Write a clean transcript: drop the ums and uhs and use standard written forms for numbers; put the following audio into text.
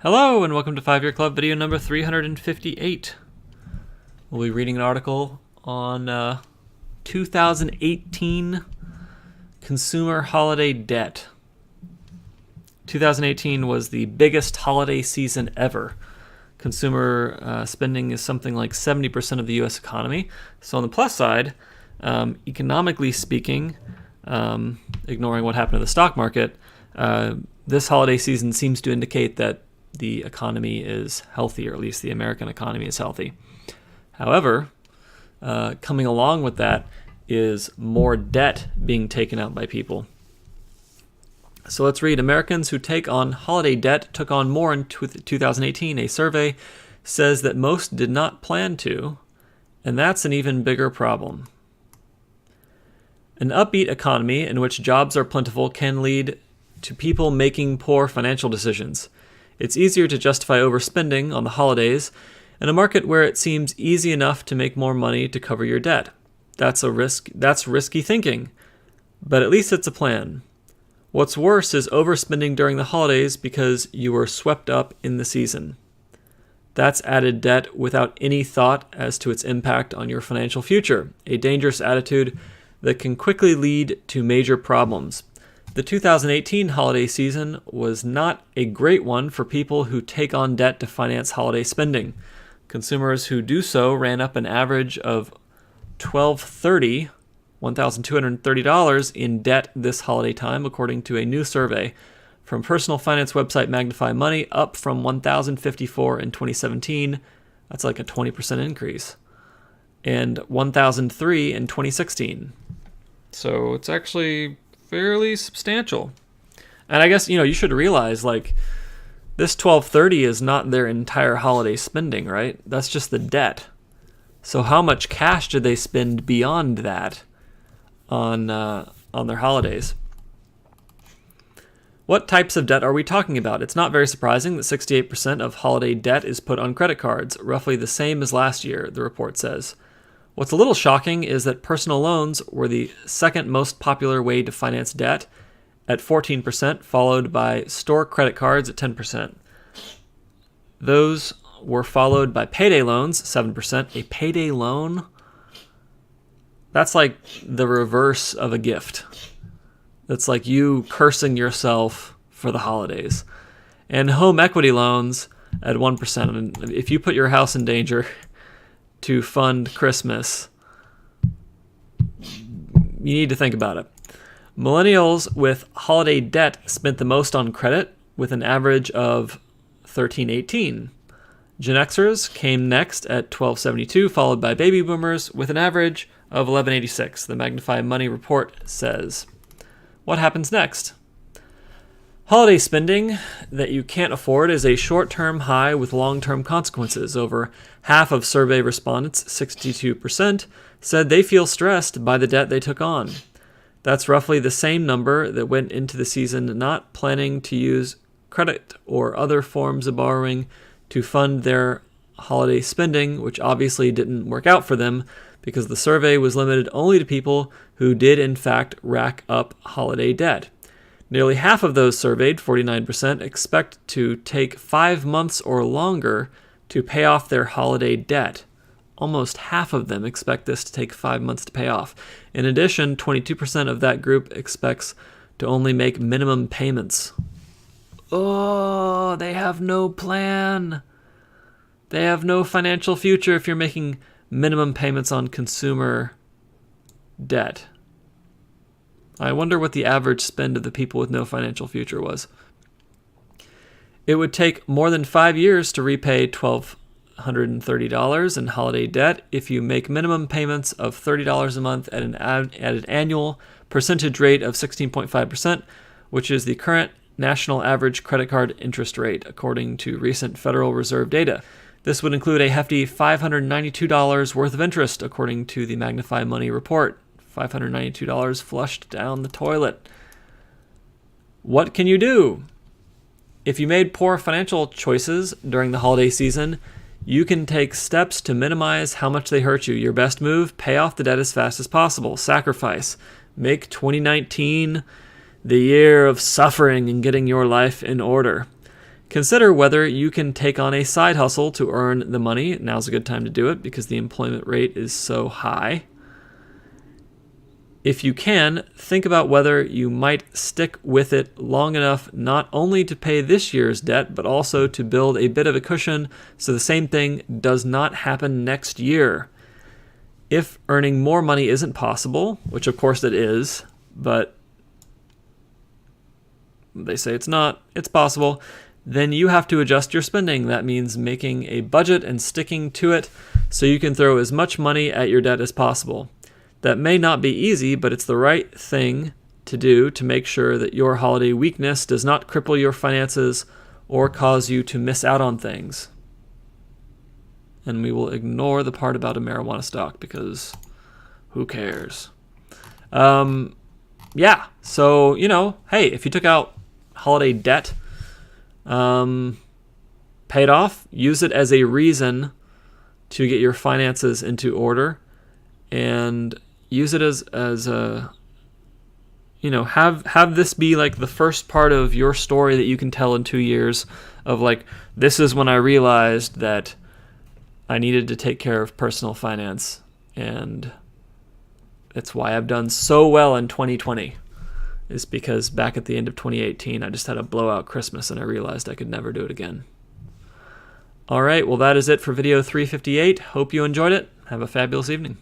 Hello, and welcome to 5-Year Club video number 358. We'll be reading an article on 2018 consumer holiday debt. 2018 was the biggest holiday season ever. Consumer spending is something like 70% of the U.S. economy. So on the plus side, economically speaking, ignoring what happened to the stock market, this holiday season seems to indicate that the economy is healthy, or at least the American economy is healthy. However, coming along with that is more debt being taken out by people. So let's read. Americans who take on holiday debt took on more in 2018. A survey says that most did not plan to, and that's an even bigger problem. An upbeat economy in which jobs are plentiful can lead to people making poor financial decisions. It's easier to justify overspending on the holidays in a market where it seems easy enough to make more money to cover your debt. That's risky thinking, but at least it's a plan. What's worse is overspending during the holidays because you were swept up in the season. That's added debt without any thought as to its impact on your financial future, a dangerous attitude that can quickly lead to major problems. The 2018 holiday season was not a great one for people who take on debt to finance holiday spending. Consumers who do so ran up an average of $1,230 in debt this holiday time, according to a new survey from personal finance website Magnify Money, up from $1,054 in 2017. That's like a 20% increase. And $1,003 in 2016. So it's actually fairly substantial. And I guess, you should realize, this $1,230 is not their entire holiday spending, right? That's just the debt. So how much cash did they spend beyond that on their holidays? What types of debt are we talking about? It's not very surprising that 68% of holiday debt is put on credit cards, roughly the same as last year, the report says. What's a little shocking is that personal loans were the second most popular way to finance debt at 14%, followed by store credit cards at 10%. Those were followed by payday loans, 7%. A payday loan? That's like the reverse of a gift. That's like you cursing yourself for the holidays. And home equity loans at 1%. And if you put your house in danger to fund Christmas, you need to think about it. Millennials with holiday debt spent the most on credit, with an average of $1,318. Gen Xers came next at $1,272, followed by baby boomers with an average of $1,186, the Magnify Money report says. What happens next? Holiday spending that you can't afford is a short-term high with long-term consequences. Over half of survey respondents, 62%, said they feel stressed by the debt they took on. That's roughly the same number that went into the season not planning to use credit or other forms of borrowing to fund their holiday spending, which obviously didn't work out for them because the survey was limited only to people who did in fact rack up holiday debt. Nearly half of those surveyed, 49%, expect to take 5 months or longer to pay off their holiday debt. Almost half of them expect this to take 5 months to pay off. In addition, 22% of that group expects to only make minimum payments. Oh, they have no plan. They have no financial future if you're making minimum payments on consumer debt. I wonder what the average spend of the people with no financial future was. It would take more than 5 years to repay $1,230 in holiday debt if you make minimum payments of $30 a month at an annual percentage rate of 16.5%, which is the current national average credit card interest rate, according to recent Federal Reserve data. This would include a hefty $592 worth of interest, according to the Magnify Money report. $592 flushed down the toilet. What can you do? If you made poor financial choices during the holiday season, you can take steps to minimize how much they hurt you. Your best move, pay off the debt as fast as possible. Sacrifice. Make 2019 the year of suffering and getting your life in order. Consider whether you can take on a side hustle to earn the money. Now's a good time to do it because the employment rate is so high. If you can, think about whether you might stick with it long enough not only to pay this year's debt, but also to build a bit of a cushion so the same thing does not happen next year. If earning more money isn't possible, which of course it is, but they say it's not, it's possible, then you have to adjust your spending. That means making a budget and sticking to it so you can throw as much money at your debt as possible. That may not be easy, but it's the right thing to do to make sure that your holiday weakness does not cripple your finances or cause you to miss out on things. And we will ignore the part about a marijuana stock because who cares? Yeah, so, hey, if you took out holiday debt, pay it off, use it as a reason to get your finances into order, and use it as a, have this be like the first part of your story that you can tell in 2 years of like, this is when I realized that I needed to take care of personal finance, and it's why I've done so well in 2020, is because back at the end of 2018, I just had a blowout Christmas and I realized I could never do it again. All right, well, that is it for video 358. Hope you enjoyed it. Have a fabulous evening.